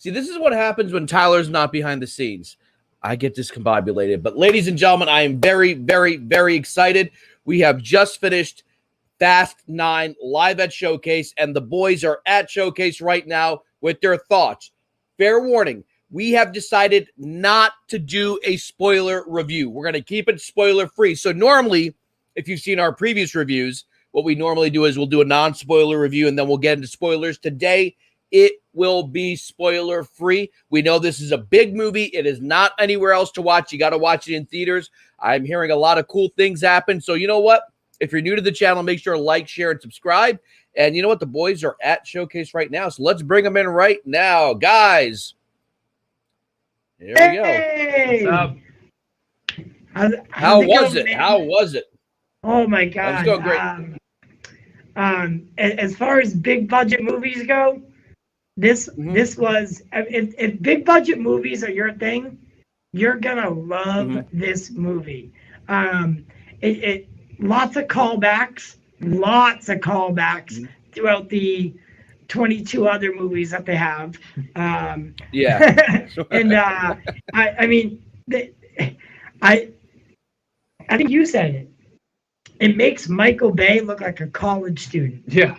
See, this is what happens when Tyler's not behind the scenes. I get discombobulated. But ladies and gentlemen, I am very, very, very excited. We have just finished Fast 9 live at Showcase, and the boys are at Showcase right now with their thoughts. Fair warning, we have decided not to do a spoiler review. We're going to keep it spoiler-free. So normally, if you've seen our previous reviews, what we normally do is we'll do a non-spoiler review, and then we'll get into spoilers. Today, it will be spoiler-free. We know this is a big movie. It is not anywhere else to watch. You got to watch it in theaters. I'm hearing a lot of cool things happen. So you know what? If you're new to the channel, make sure to like, share, and subscribe. And you know what? The boys are at Showcase right now. So let's bring them in right now. Guys. There we go. What's up? How was it? How was it? Oh my God. Let's go great. As far as big budget movies go, this was, if big budget movies are your thing, you're gonna love this movie. Lots of callbacks throughout the 22 other movies that they have. Yeah. And I mean, I think you said it. It makes Michael Bay look like a college student. Yeah.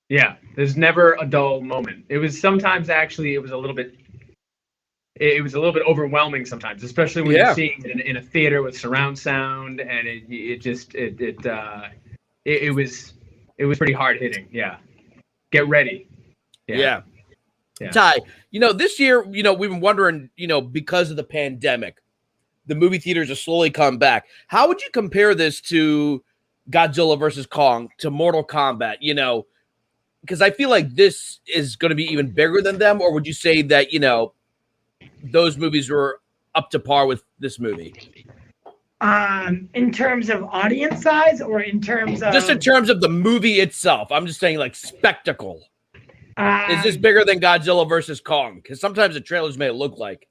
Yeah. There's never a dull moment. It was sometimes actually, it was a little bit overwhelming sometimes, especially when you're seeing it in a theater with surround sound, and it was pretty hard hitting. Yeah. Get ready. Yeah. Ty, this year, we've been wondering, because of the pandemic, the movie theaters are slowly coming back. How would you compare this to Godzilla versus Kong, to Mortal Kombat, because I feel like this is going to be even bigger than them, or would you say that, those movies were up to par with this movie? In terms of audience size, or in terms of... Just in terms of the movie itself. I'm just saying, like, spectacle. Is this bigger than Godzilla versus Kong? Because sometimes the trailers may look like.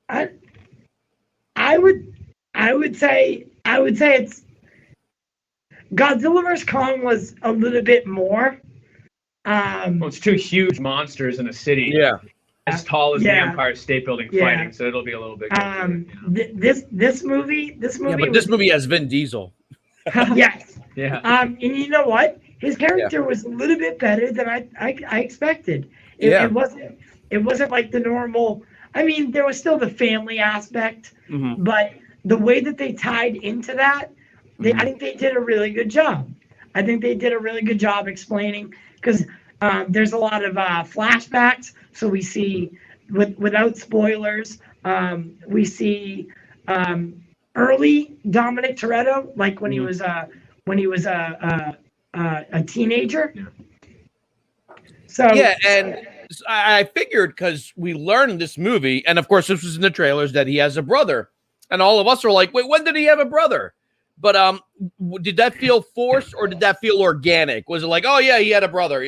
I would say it's Godzilla vs. Kong was a little bit more. Well, it's two huge monsters in a city. Yeah. As tall as the Empire State Building fighting, so it'll be a little bit. This movie. Yeah, but this movie has Vin Diesel. Yes. Yeah. And you know what? His character was a little bit better than I expected. It wasn't like the normal. I mean, there was still the family aspect, but the way that they tied into that, I think they did a really good job. I think they did a really good job explaining, because there's a lot of flashbacks. So we see, without spoilers, we see early Dominic Toretto, like when he was a teenager. Yeah. So and I figured, because we learned in this movie, and of course this was in the trailers, that he has a brother, and all of us are like, wait, when did he have a brother? But did that feel forced, or did that feel organic? Was it like, oh yeah, he had a brother,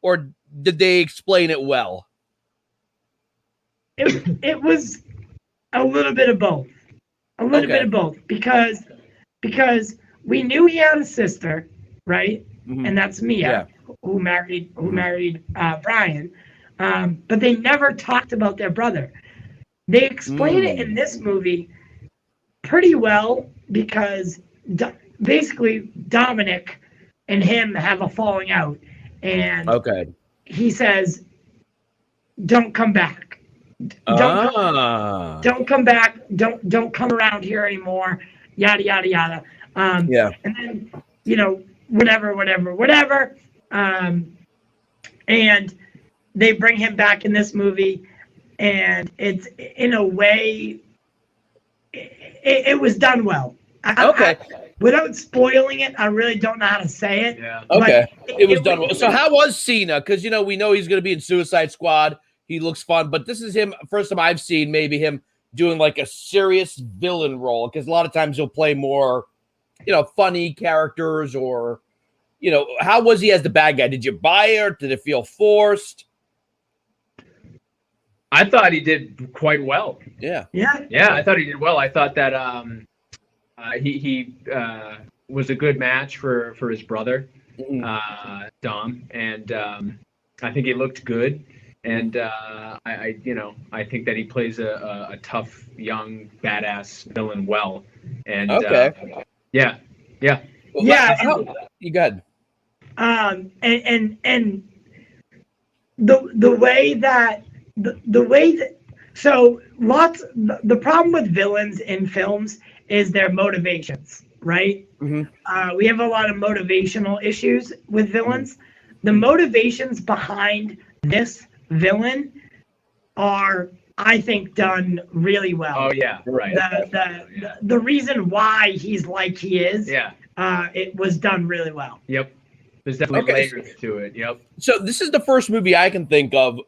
or did they explain it well? It was a little bit of both. Bit of both, because we knew he had a sister, right? And that's Mia, who married Brian. But they never talked about their brother. They explain it in this movie pretty well, because basically Dominic and him have a falling out, and he says, "Don't come back. Don't come back. Don't come around here anymore." Yada yada yada. And then whatever. And they bring him back in this movie, and it's, in a way, it was done well. Without spoiling it, I really don't know how to say it. Yeah. It was done well. So how was Cena? Because we know he's going to be in Suicide Squad. He looks fun, but this is him. First time I've seen maybe him doing like a serious villain role, because a lot of times he'll play more, funny characters, or, how was he as the bad guy? Did you buy it? Did it feel forced? I thought he did quite well. Yeah. I thought he did well. I thought that he was a good match for his brother, Dom, and I think he looked good. And I think that he plays a tough, young, badass villain well. And okay. Yeah. Well, you got And the way that so the problem with villains in films is their motivations, right? Mm-hmm. We have a lot of motivational issues with villains. The motivations behind this villain are, I think, done really well. Oh yeah, right. The reason why he's like he is, it was done really well. Yep. There's definitely layers to it. Yep. So this is the first movie I can think of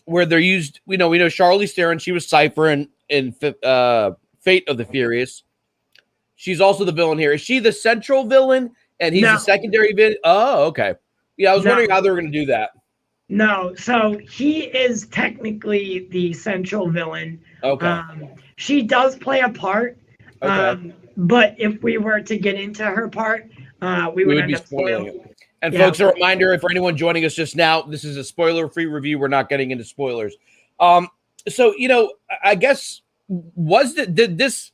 where they're used. We know Charlize Theron. She was Cypher in Fate of the Furious. She's also the villain here. Is she the central villain and he's the secondary villain? Oh, okay. Yeah, I was wondering how they were going to do that. No, so he is technically the central villain. Okay. She does play a part. Okay. But if we were to get into her part, we would end be up spoiling it. And folks, a reminder for anyone joining us just now, this is a spoiler-free review. We're not getting into spoilers. So, I guess, did this,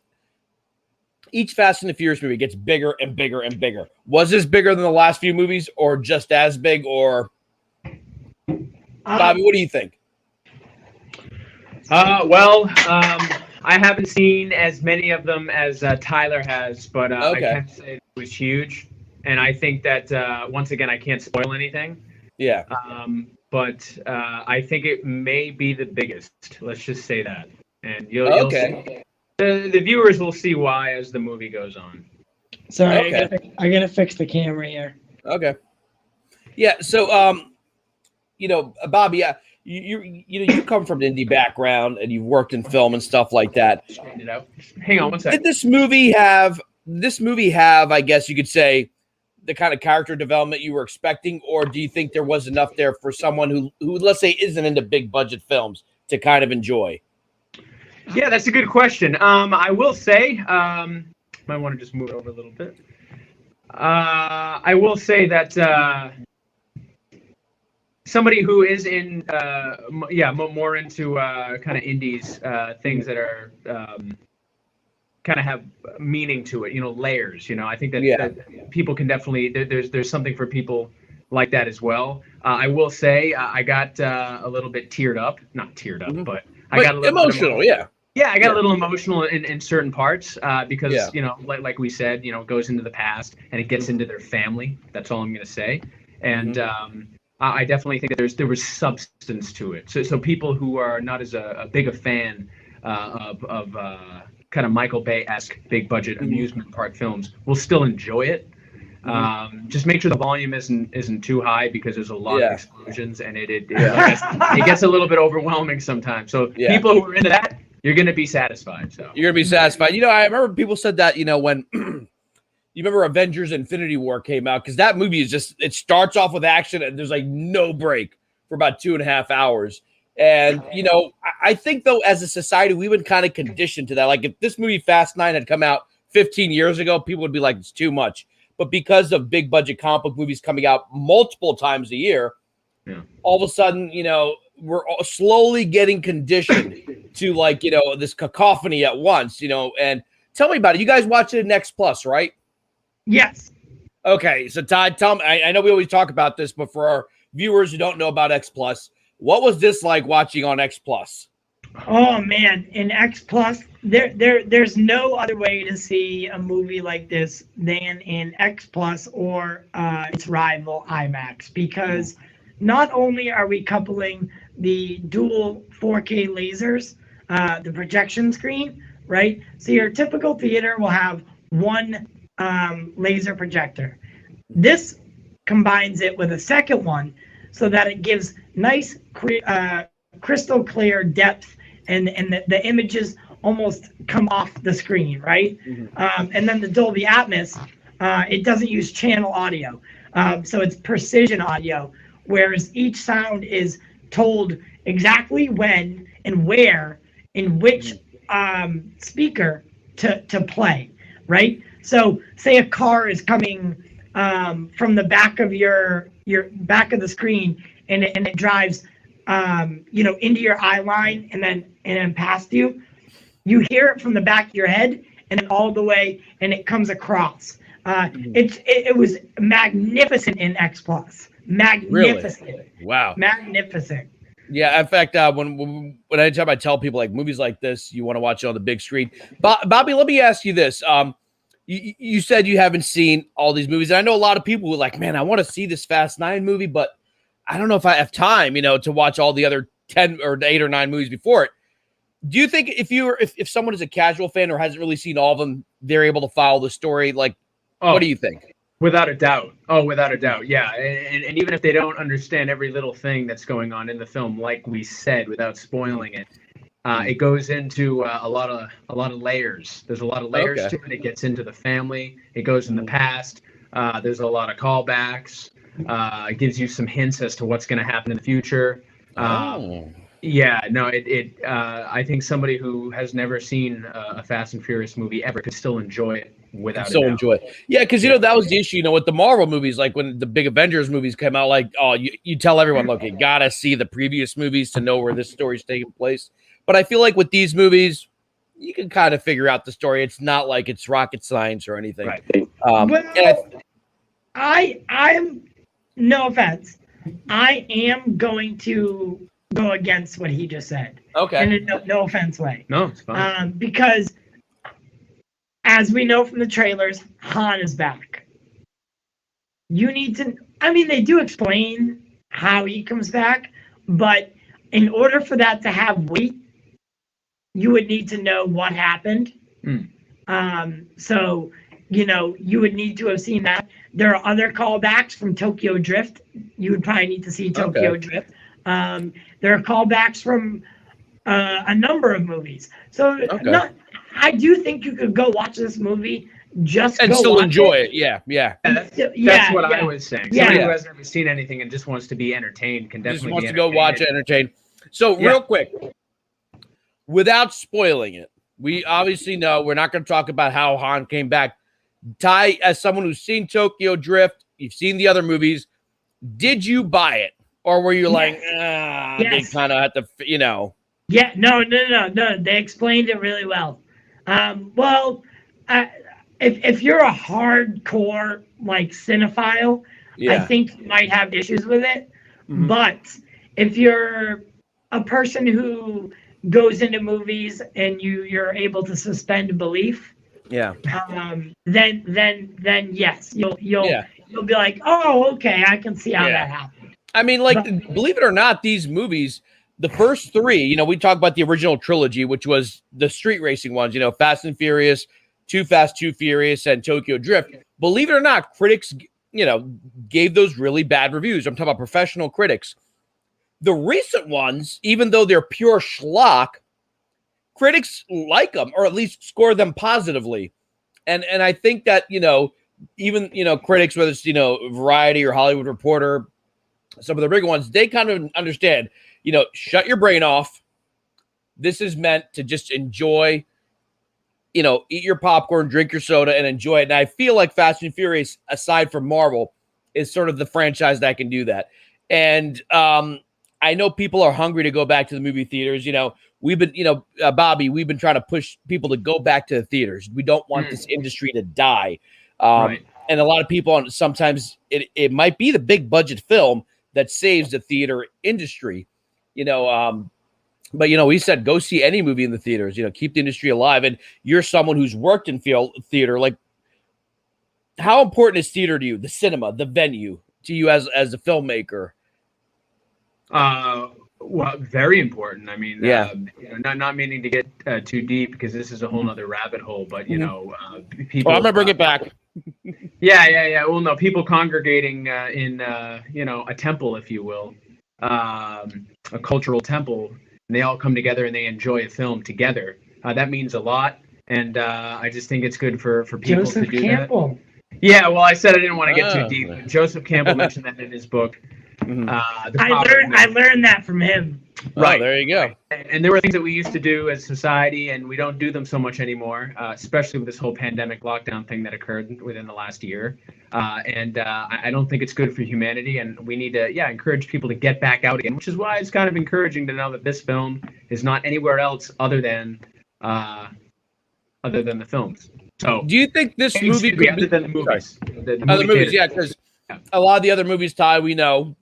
each Fast and the Furious movie gets bigger and bigger and bigger. Was this bigger than the last few movies or just as big or... Bobby, what do you think? I haven't seen as many of them as Tyler has, but I can say it was huge. And I think that, once again, I can't spoil anything. Yeah. But I think it may be the biggest. Let's just say that. And you'll see. The viewers will see why as the movie goes on. Sorry, I gotta fix the camera here. Okay. Yeah, so, Bobby, you come from an indie background and you've worked in film and stuff like that. Hang on one second. Did this movie have, I guess you could say, the kind of character development you were expecting, or do you think there was enough there for someone who let's say isn't into big budget films to kind of enjoy? Yeah, that's a good question. I will say, might want to just move it over a little bit. I will say that somebody who is in, more into kind of indies, things that are kind of have meaning to it, layers. I think that people can definitely there's something for people like that as well. I will say I got a little bit teared up, not teared up, but I got a little emotional. I got a little emotional in certain parts because like we said, it goes into the past and it gets into their family. That's all I'm going to say. And I definitely think that there was substance to it. So people who are not as big a fan of kind of Michael Bay-esque big budget amusement park films will still enjoy it. Just make sure the volume isn't too high because there's a lot of explosions and it gets a little bit overwhelming sometimes. So people who are into that, you're going to be satisfied. So you're going to be satisfied. I remember people said that, when you remember Avengers Infinity War came out, because that movie is just, it starts off with action and there's like no break for about 2.5 hours. And, I think, though, as a society, we've been kind of conditioned to that. Like, if this movie Fast 9 had come out 15 years ago, people would be like, it's too much. But because of big budget comic book movies coming out multiple times a year, all of a sudden, we're slowly getting conditioned to, like, this cacophony at once, And tell me about it. You guys watch it in X Plus, right? Yes. Okay. So, Todd, tell me, I know we always talk about this, but for our viewers who don't know about X Plus, what was this like watching on X Plus? Oh man, in X Plus, there's no other way to see a movie like this than in X Plus or its rival IMAX, because not only are we coupling the dual 4K lasers, the projection screen, right? So your typical theater will have one laser projector. This combines it with a second one so that it gives nice crystal clear depth and the images almost come off the screen, right? And then the Dolby Atmos, it doesn't use channel audio. So it's precision audio, whereas each sound is told exactly when and where in which speaker to play, right? So say a car is coming from the back of your back of the screen and it drives into your eye line and then past you. You hear it from the back of your head and then all the way, and it comes across. It was magnificent in X Plus. Magnificent. Really? Wow. Magnificent. Yeah. In fact, when anytime I tell people like movies like this, you want to watch it on the big screen. Bobby, let me ask you this. You said you haven't seen all these movies, and I know a lot of people who are like, man, I want to see this Fast 9 movie, but I don't know if I have time, to watch all the other 10 or 8 or 9 movies before it. Do you think if someone is a casual fan or hasn't really seen all of them, they're able to follow the story? Like, what do you think? Without a doubt. Oh, without a doubt. Yeah. And even if they don't understand every little thing that's going on in the film, like we said, without spoiling it, it goes into a lot of layers. There's a lot of layers to it. It gets into the family. It goes in the past. There's a lot of callbacks. It gives you some hints as to what's going to happen in the future. Yeah, no, I think somebody who has never seen a Fast and Furious movie ever could still enjoy it without a doubt. Enjoy it. Yeah, because that was the issue, with the Marvel movies, like when the big Avengers movies came out, like, you tell everyone, look, you gotta see the previous movies to know where this story's taking place. But I feel like with these movies, you can kind of figure out the story. It's not like it's rocket science or anything. Right. I am, no offense, I am going to go against what he just said. Okay. In a no offense way. No, it's fine. Because as we know from the trailers, Han is back. You need to, they do explain how he comes back, but in order for that to have weight, you would need to know what happened. So, you would need to have seen that. There are other callbacks from Tokyo Drift. You would probably need to see Tokyo Drift. There are callbacks from a number of movies. So I do think you could go watch this movie and still enjoy it. Yeah. That's what I was saying. Somebody who has never seen anything and just wants to be entertained can definitely wants to go watch it, entertain. So real quick, without spoiling it, we obviously know we're not going to talk about how Han came back. Ty, as someone who's seen Tokyo Drift, you've seen the other movies, did you buy it? Or were you like, they kind of have to, Yeah, no. They explained it really well. If you're a hardcore, cinephile, I think you might have issues with it. Mm-hmm. But if you're a person who goes into movies and you're able to suspend belief, then yes, you'll be like, oh, okay, I can see how that happened. Believe it or not, these movies, the first 3, we talk about the original trilogy, which was the street racing ones, Fast and Furious, Too Fast, Too Furious, and Tokyo Drift. Believe it or not, critics, gave those really bad reviews. I'm talking about professional critics. The recent ones, even though they're pure schlock, critics like them, or at least score them positively. And I think that, even, critics, whether it's, Variety or Hollywood Reporter, some of the bigger ones, they kind of understand, shut your brain off. This is meant to just enjoy, eat your popcorn, drink your soda, and enjoy it. And I feel like Fast and Furious, aside from Marvel, is sort of the franchise that can do that. And I know people are hungry to go back to the movie theaters. We've been, Bobby, we've been trying to push people to go back to the theaters. We don't want this industry to die. And a lot of people, sometimes it might be the big budget film that saves the theater industry, but we said, go see any movie in the theaters, keep the industry alive. And you're someone who's worked in theater. Like, how important is theater to you? The cinema, the venue to you as a filmmaker? Well, very important. Not meaning to get too deep because this is a whole nother rabbit hole, but people. I'm gonna bring it back. Yeah. Well, no, people congregating in a temple, if you will, a cultural temple, and they all come together and they enjoy a film together. That means a lot, and I just think it's good for people Joseph to do Campbell. that. Yeah, well, I said I didn't want to get too deep. Joseph Campbell mentioned that in his book. I learned that from him. Right. Oh, there you go. And there were things that we used to do as society, and we don't do them so much anymore, especially with this whole pandemic lockdown thing that occurred within the last year. I don't think it's good for humanity, and we need to, encourage people to get back out again, which is why it's kind of encouraging to know that this film is not anywhere else other than the films. So, do you think this movie could other than the movies? Other movies, yeah, because a lot of the other movies, Ty, we know,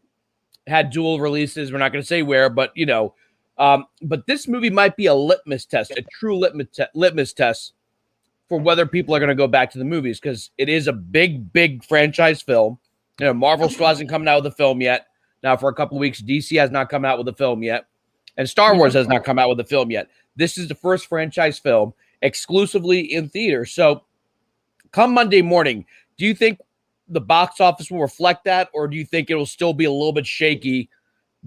had dual releases. We're not going to say where, but but this movie might be a litmus test, a true litmus test for whether people are going to go back to the movies, because it is a big franchise film. Marvel still hasn't come out with a film yet. Now, for a couple of weeks, DC has not come out with a film yet, and Star Wars has not come out with a film yet. This is the first franchise film exclusively in theaters. So, come Monday morning, do you think the box office will reflect that, or do you think it will still be a little bit shaky,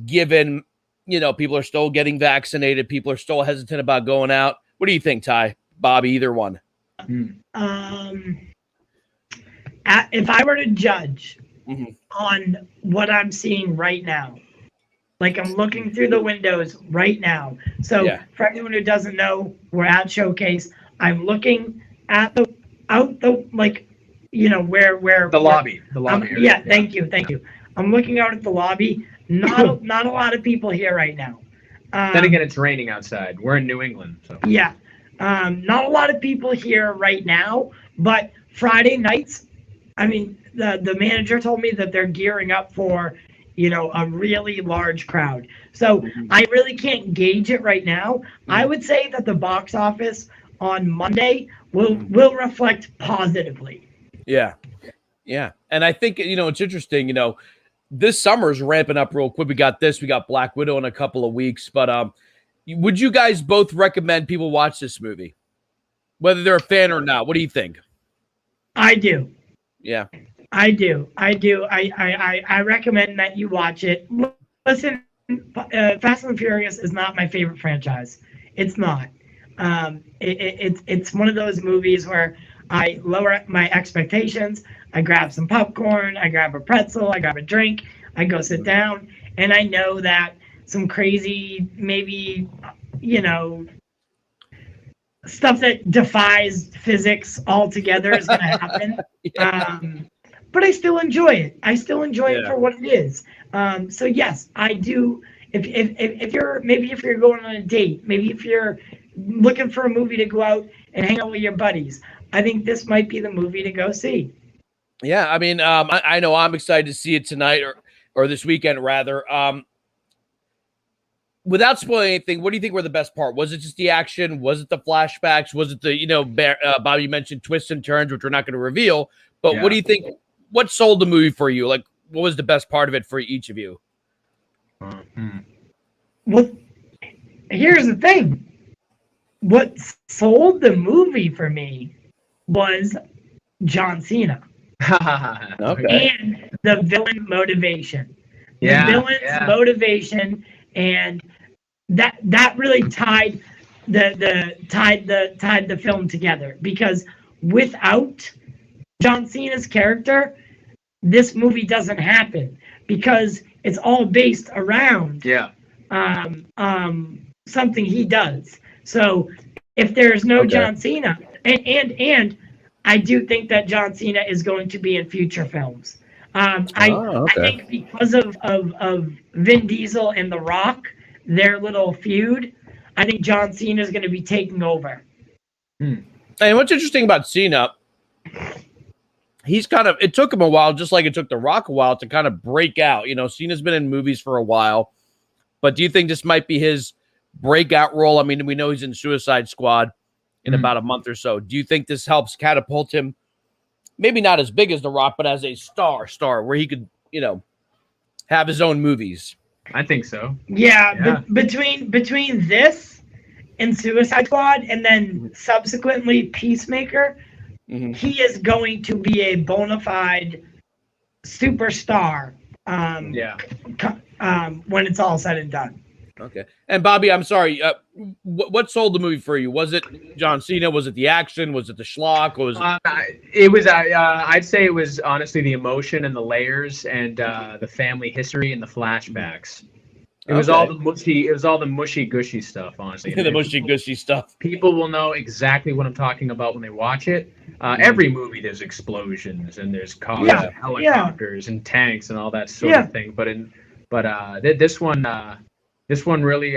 given people are still getting vaccinated, people are still hesitant about going out? What do you think, Ty, Bobby, either one? If I were to judge on what I'm seeing right now, like I'm looking through the windows right now. So for anyone who doesn't know, we're at Showcase. I'm looking at where the lobby. Thank you. I'm looking out at the lobby. Not a lot of people here right now. Then again, it's raining outside. We're in New England, so not a lot of people here right now. But Friday nights, I mean, the manager told me that they're gearing up for a really large crowd. So I really can't gauge it right now. I would say that the box office on Monday will reflect positively. Yeah. And I think, it's interesting, this summer's ramping up real quick. We got Black Widow in a couple of weeks, but would you guys both recommend people watch this movie, whether they're a fan or not? What do you think? I do. Yeah. I do. I recommend that you watch it. Listen, Fast and Furious is not my favorite franchise. It's not. It's one of those movies where I lower my expectations. I grab some popcorn, I grab a pretzel, I grab a drink, I go sit down, and I know that some crazy, maybe, stuff that defies physics altogether is going to happen. But I still enjoy it. I still enjoy it for what it is. So yes, I do. If you're going on a date, maybe if you're looking for a movie to go out and hang out with your buddies, I think this might be the movie to go see. Yeah, I mean, I know I'm excited to see it tonight or this weekend, rather. Without spoiling anything, what do you think were the best part? Was it just the action? Was it the flashbacks? Was it the, Bobby mentioned twists and turns, which we're not going to reveal. But what do you think? What sold the movie for you? Like, what was the best part of it for each of you? Well, here's the thing. What sold the movie for me was John Cena. Okay. And the villain motivation. The villain's motivation, and that really tied the film together, because without John Cena's character, this movie doesn't happen, because it's all based around something he does. So if there's no John Cena, and I do think that John Cena is going to be in future films. I think because of Vin Diesel and The Rock, their little feud, I think John Cena is going to be taking over. And what's interesting about Cena, it took him a while, just like it took The Rock a while to kind of break out. Cena's been in movies for a while, but do you think this might be his breakout role? I mean, we know he's in Suicide Squad in about a month or so. Do you think this helps catapult him, maybe not as big as The Rock, but as a star where he could, have his own movies? I think so. Yeah. Between this and Suicide Squad, and then subsequently Peacemaker, he is going to be a bona fide superstar when it's all said and done. Okay. And Bobby, I'm sorry. What sold the movie for you? Was it John Cena? Was it the action? Was it the schlock? Was it was? I'd say it was honestly the emotion and the layers and the family history and the flashbacks. It was all the mushy. It was all the mushy gushy stuff. Honestly, the mushy gushy stuff. People will know exactly what I'm talking about when they watch it. Every movie, there's explosions and there's cars, and helicopters, and tanks and all that sort of thing. But this one really,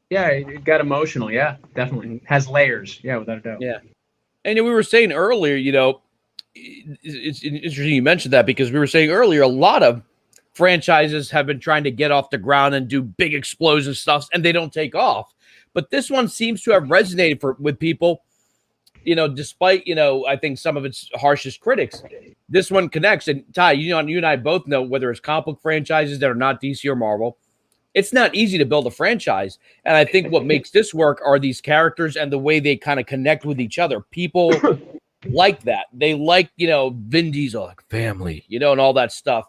it got emotional. Yeah, definitely has layers. Yeah, without a doubt. Yeah, and we were saying earlier, it's interesting you mentioned that because we were saying earlier a lot of franchises have been trying to get off the ground and do big explosion stuff, and they don't take off. But this one seems to have resonated with people, despite, I think some of its harshest critics. This one connects. And Ty, you and I both know whether it's comic book franchises that are not DC or Marvel, it's not easy to build a franchise. And I think what makes this work are these characters and the way they kind of connect with each other. People like that. They like, Vin Diesel, like family, and all that stuff.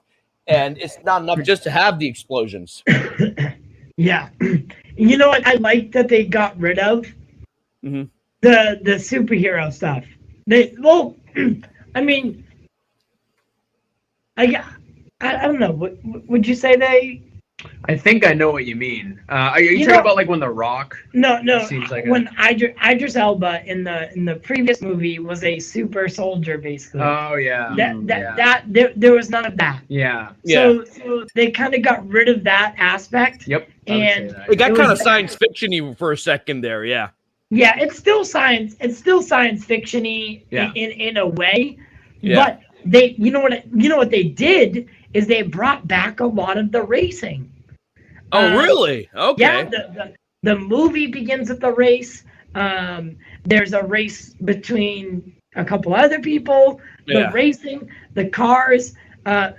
And it's not enough just to have the explosions. Yeah. You know what I like that they got rid of? Mm-hmm. The superhero stuff. I don't know. Would you say they? I think I know what you mean. Are you talking about like when The Rock? No. Seems like when Idris Elba in the previous movie was a super soldier, basically. Oh yeah. There was none of that. Yeah. So they kind of got rid of that aspect. Yep. And it got kind of science fiction-y for a second there. Yeah. Yeah, it's still science. It's still science fiction-y in a way. Yeah. But they, you know what they did is they brought back a lot of the racing. Oh, really? Okay. Yeah, the movie begins with the race. There's a race between a couple other people. The racing, the cars. There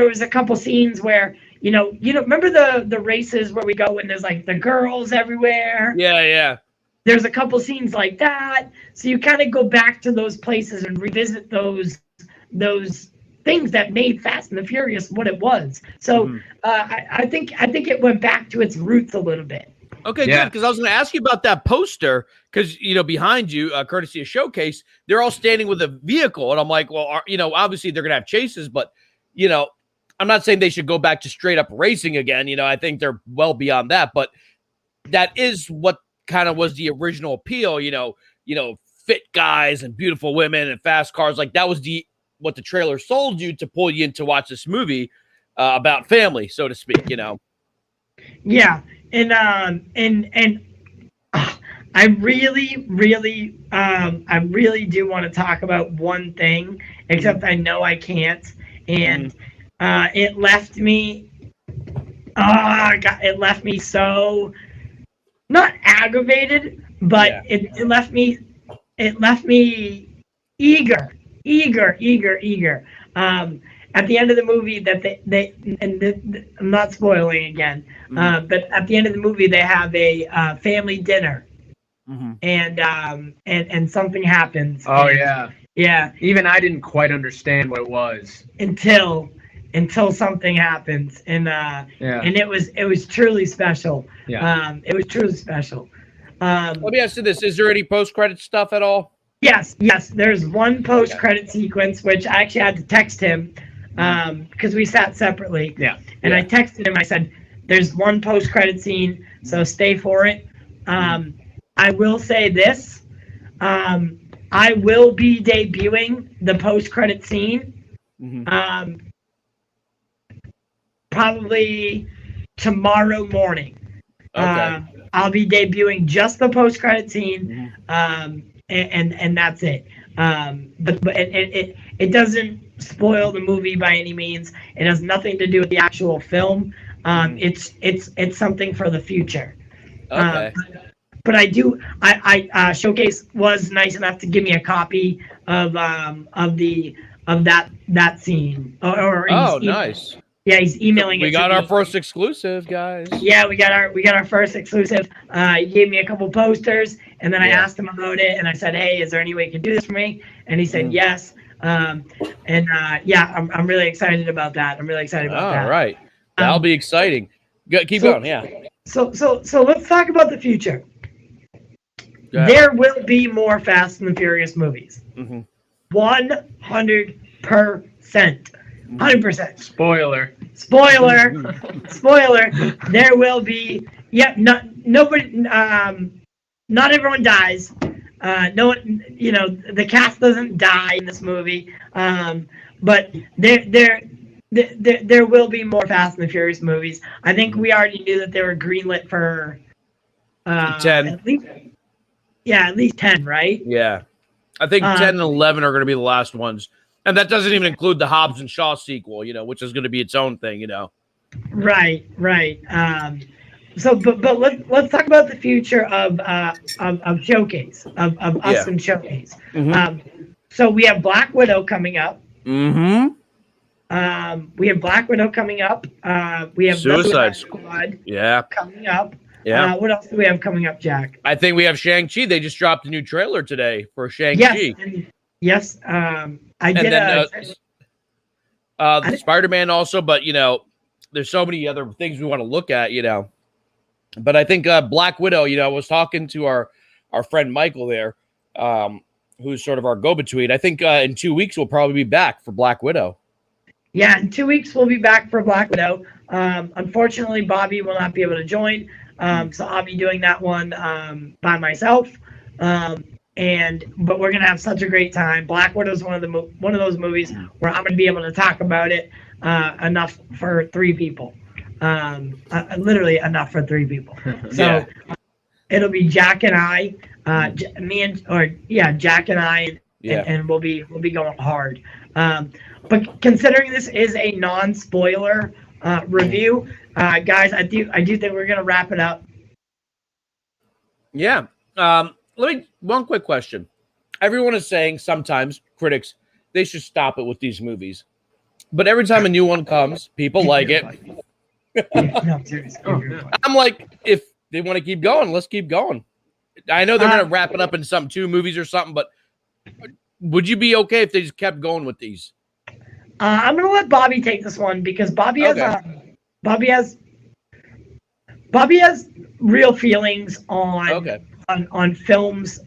was a couple scenes where remember the races where we go and there's like the girls everywhere. Yeah. There's a couple scenes like that, so you kind of go back to those places and revisit those things that made Fast and the Furious what it was. So I think it went back to its roots a little bit. Okay, good, because I was going to ask you about that poster, because, behind you, courtesy of Showcase, they're all standing with a vehicle, and I'm like, well, obviously they're going to have chases, but, I'm not saying they should go back to straight up racing again. I think they're well beyond that, but that is what kind of was the original appeal, fit guys and beautiful women and fast cars. Like that was what the trailer sold you to pull you in to watch this movie about family, so to speak, Yeah. And I really do want to talk about one thing, except I know I can't. And it left me so not aggravated, but it left me eager. At the end of the movie that I'm not spoiling again, but at the end of the movie they have a family dinner, and something happens. Oh and, yeah. Even I didn't quite understand what it was until something happens, and it was truly special. Yeah. It was truly special. Let me ask you this: is there any post-credit stuff at all? Yes. There's one post-credit sequence which I actually had to text him because we sat separately. Yeah. And I texted him. I said, "There's one post-credit scene, so stay for it." I will say this: I will be debuting the post-credit scene. Probably tomorrow morning. Okay. I'll be debuting just the post-credit scene. And that's it. But it doesn't spoil the movie by any means. It has nothing to do with the actual film. It's something for the future. Okay. But I Showcase was nice enough to give me a copy of that scene. Nice. Yeah, he's emailing it. We got our first exclusive, guys. Yeah, we got our first exclusive. He gave me a couple posters, and then I asked him about it, and I said, "Hey, is there any way you can do this for me?" And he said yes. I'm really excited about that. All right. That'll be exciting. Keep going. Yeah. So let's talk about the future. There will be more Fast and the Furious movies. 100%. 100%. Spoiler. There will be. Yep. Nobody. Not everyone dies. No one. The cast doesn't die in this movie. But there will be more Fast and the Furious movies. I think we already knew that they were greenlit for 10. At least 10, right? Yeah. I think 10 and 11 are going to be the last ones. And that doesn't even include the Hobbs and Shaw sequel, which is going to be its own thing, Right. So, but let's talk about the future of Showcase, of us and Showcase. So we have Black Widow coming up. We have Black Widow coming up. We have Suicide Squad coming up. Yeah. What else do we have coming up, Jack? I think we have Shang-Chi. They just dropped a new trailer today for Shang-Chi. Yes. I did. The Spider-Man also, but there's so many other things we want to look at, But I think Black Widow. I was talking to our friend Michael there, who's sort of our go-between. I think in 2 weeks we'll probably be back for Black Widow. Yeah, in 2 weeks we'll be back for Black Widow. Unfortunately, Bobby will not be able to join. So I'll be doing that one by myself, but we're gonna have such a great time. Black Widow is one of those movies where I'm gonna be able to talk about it enough for 3 people, literally enough for 3 people. So it'll be Jack and I, Jack and I, and we'll be going hard. But considering this is a non-spoiler review. Guys, I do think we're gonna wrap it up. Yeah. One quick question. Everyone is saying sometimes critics they should stop it with these movies, but every time a new one comes, people like it. No, seriously. I'm like, if they want to keep going, let's keep going. I know they're gonna wrap it up in some 2 movies or something, but would you be okay if they just kept going with these? I'm gonna let Bobby take this one because Bobby has real feelings on films,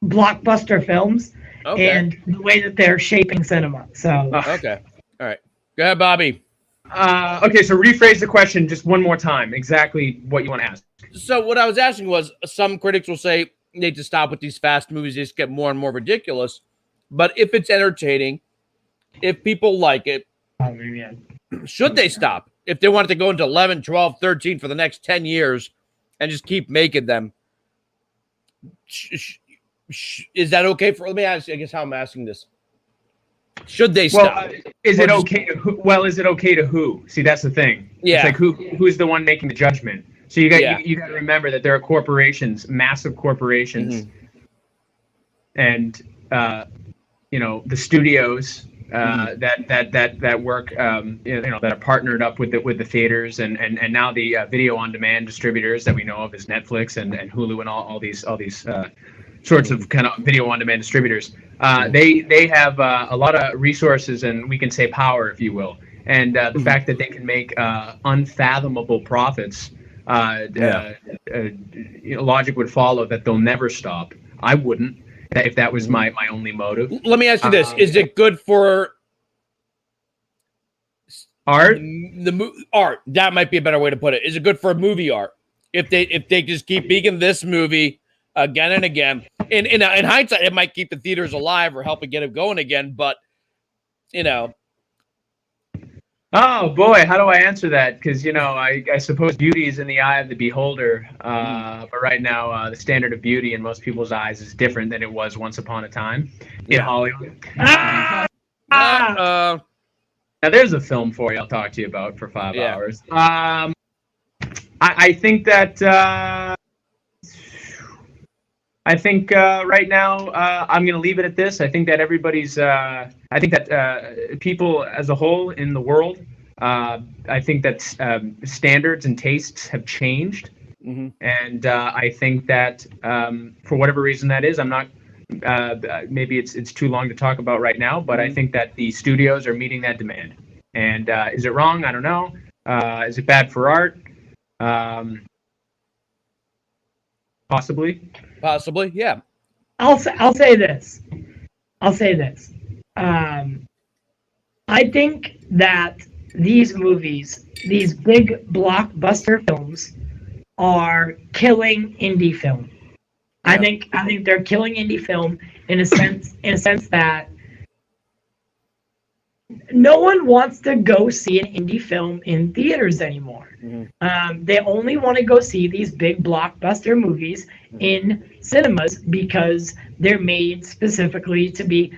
blockbuster films, and the way that they're shaping cinema. So okay, all right, go ahead, Bobby. Okay, so rephrase the question just one more time. Exactly what you want to ask. So what I was asking was, some critics will say they need to stop with these fast movies; they just get more and more ridiculous. But if it's entertaining, if people like it, should they stop? If they want it to go into 11, 12, 13 for the next 10 years and just keep making them, is that okay for, let me ask, I guess how I'm asking this. Should they stop? Is it okay to who? See, that's the thing. Yeah. It's like who's the one making the judgment? So you got to remember that there are corporations, massive corporations, and the studios that work, that are partnered up with the theaters and now the video on demand distributors that we know of as Netflix and Hulu and all these sorts of kind of video on demand distributors. They have a lot of resources and we can say power, if you will. And the fact that they can make unfathomable profits, logic would follow that they'll never stop. I wouldn't. If that was my only motive. Let me ask you this: is it good for art? Art. That might be a better way to put it. Is it good for movie art? If they just keep making this movie again and again, in hindsight, it might keep the theaters alive or help it get it going again. But Oh boy, how do I answer that? Because I suppose beauty is in the eye of the beholder. But right now, the standard of beauty in most people's eyes is different than it was once upon a time in Hollywood. Now there's a film for you. I'll talk to you about for 5 hours. I think that. I think right now I'm going to leave it at this. I think that I think that people as a whole in the world, I think that standards and tastes have changed. And I think that for whatever reason that is, I'm not, maybe it's too long to talk about right now, but I think that the studios are meeting that demand. And is it wrong? I don't know. Is it bad for art? Possibly. Possibly, yeah. I'll say this. I think that these movies, these big blockbuster films, are killing indie film. Yeah. I think they're killing indie film in a sense that no one wants to go see an indie film in theaters anymore. Mm-hmm. They only want to go see these big blockbuster movies in cinemas because they're made specifically to be,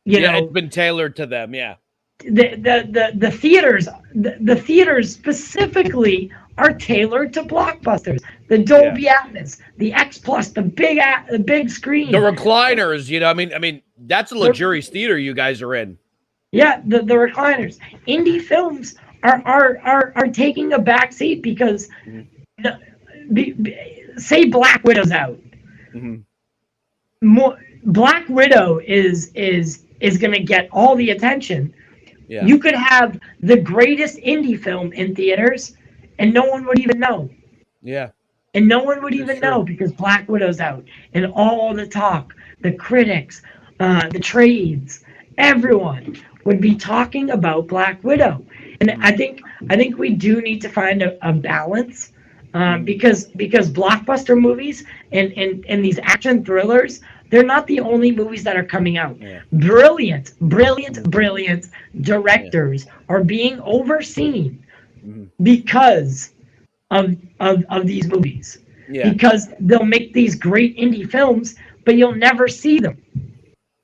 you know, it's been tailored to them. Yeah. The theaters specifically are tailored to blockbusters. The Dolby Atmos, the X Plus, the big screen, the recliners. You know, I mean, that's a luxurious theater you guys are in. Yeah, the recliners. Indie films are taking a back seat because say Black Widow's out. Mm-hmm. Black Widow is going to get all the attention. Yeah. You could have the greatest indie film in theaters and no one would even know. Yeah. And no one would even know because Black Widow's out. And all the talk, the critics, the trades, everyone would be talking about Black Widow. And I think we do need to find a balance because blockbuster movies and these action thrillers, they're not the only movies that are coming out. Yeah. Brilliant directors are being overseen because of these movies. Yeah. Because they'll make these great indie films, but you'll never see them.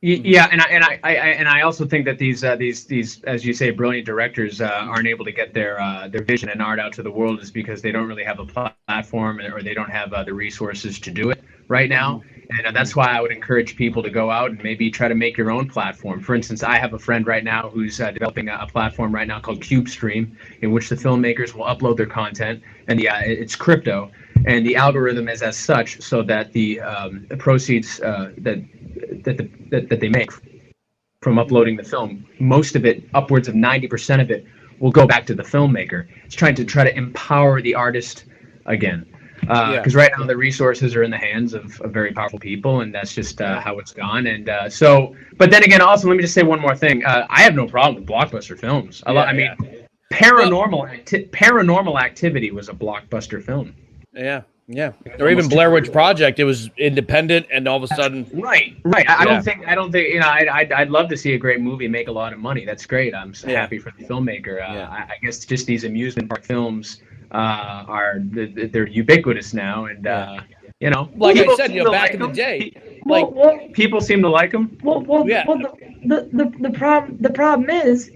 Yeah, and I also think that these as you say brilliant directors aren't able to get their vision and art out to the world is because they don't really have a platform or they don't have the resources to do it right now. And that's why I would encourage people to go out and maybe try to make your own platform. For instance, I have a friend right now who's developing a platform right now called CubeStream, in which the filmmakers will upload their content, and it's crypto, and the algorithm is as such so that the proceeds that they make from uploading the film, most of it, upwards of 90% of it, will go back to the filmmaker. It's trying to empower the artist again. Because right now the resources are in the hands of very powerful people, and that's just how it's gone. And but then again, also let me just say one more thing. I have no problem with blockbuster films. Paranormal Activity was a blockbuster film. Yeah. Or even Blair Witch Project. It was independent, and all of a sudden, right. I don't think you know. I'd love to see a great movie make a lot of money. That's great. I'm so happy for the filmmaker. I guess just these amusement park films they're ubiquitous now, and you know, like I said, back in the day, people seem to like them. The problem is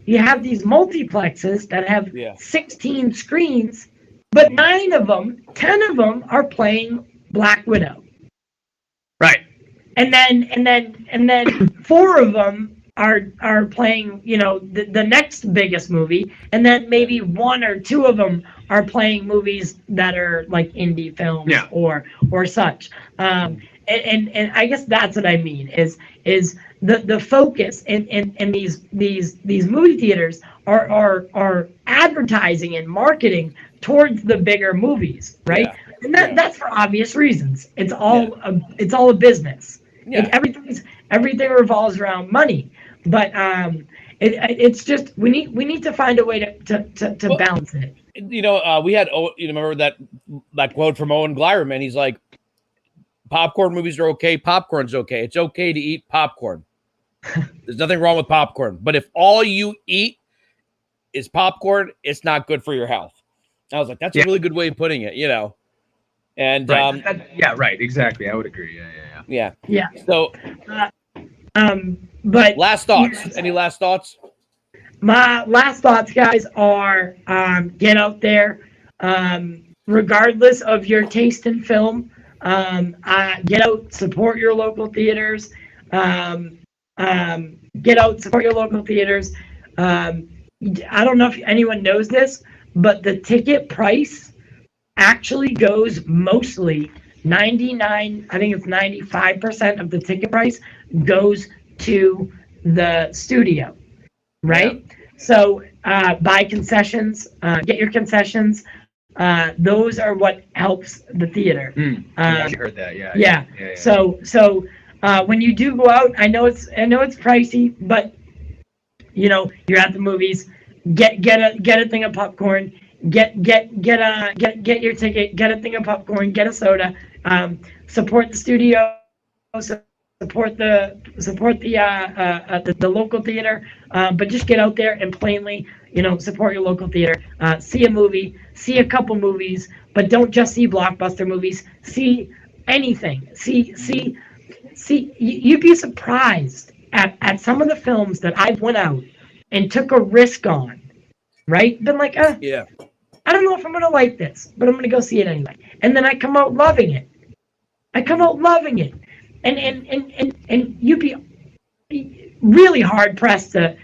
you have these multiplexes that have 16 screens, but 10 of them are playing Black Widow. Right. And then 4 of them are playing, you know, the next biggest movie, and then maybe 1 or 2 of them are playing movies that are like indie films or such. And I guess that's what I mean is the focus in these movie theaters are advertising and marketing towards the bigger movies, right? Yeah. And that's for obvious reasons. It's all a business. Yeah. Everything revolves around money. But it's just we need to find a way to balance it. You know, we had remember that quote from Owen Gleiberman. He's like, popcorn movies are okay. Popcorn's okay. It's okay to eat popcorn. There's nothing wrong with popcorn. But if all you eat is popcorn, it's not good for your health. I was like, that's a really good way of putting it, you know. And right, exactly. I would agree. Yeah. So, but last thoughts. Any last thoughts? My last thoughts, guys, are get out there, regardless of your taste in film. Get out, support your local theaters. Get out, support your local theaters. I don't know if anyone knows this, but the ticket price actually goes mostly 99, I think it's 95% of the ticket price goes to the studio, right? buy concessions, get your concessions. Those are what helps the theater. I heard that. Yeah. Yeah. So when you do go out, I know it's pricey, but you're at the movies. Get a thing of popcorn. Get your ticket. Get a thing of popcorn. Get a soda. Support the studio. Support the local theater. But just get out there and plainly, support your local theater. See a movie. See a couple movies. But don't just see blockbuster movies. See anything. See. You'd be surprised at some of the films that I've went out and took a risk on, right? Been like, yeah, I don't know if I'm gonna like this, but I'm gonna go see it anyway. And then I come out loving it. And you'd be really hard pressed to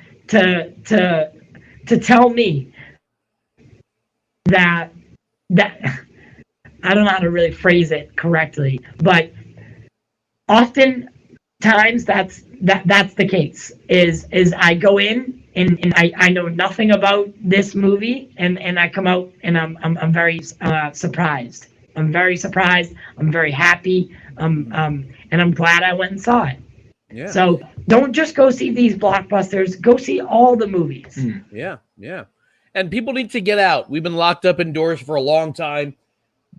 tell me that I don't know how to really phrase it correctly, but oftentimes that's the case. Is I go in and I know nothing about this movie and I come out and I'm very surprised. I'm very surprised. I'm very happy. And I'm glad I went and saw it. Yeah. So don't just go see these blockbusters. Go see all the movies. Yeah. And people need to get out. We've been locked up indoors for a long time.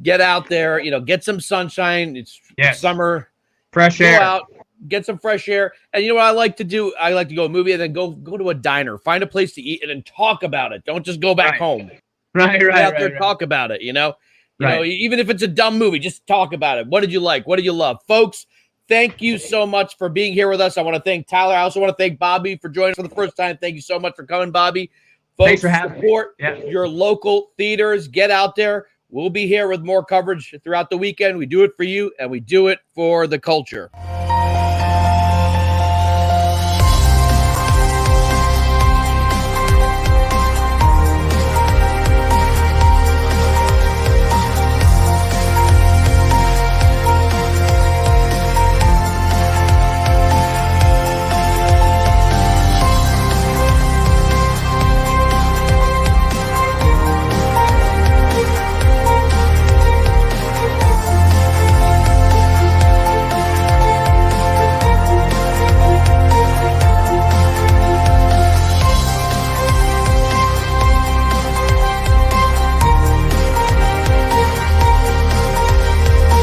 Get out there. Get some sunshine. It's summer. Fresh air. Go out, get some fresh air. And you know what I like to do? I like to go to a movie and then go to a diner. Find a place to eat and then talk about it. Don't just go back home. Right. Get out there, talk about it, You know, even if it's a dumb movie, just talk about it. What did you like? What did you love? Folks, thank you so much for being here with us. I want to thank Tyler. I also want to thank Bobby for joining us for the first time. Thank you so much for coming, Bobby. Folks, thanks for having me. Yeah. Your local theaters. Get out there. We'll be here with more coverage throughout the weekend. We do it for you, and we do it for the culture.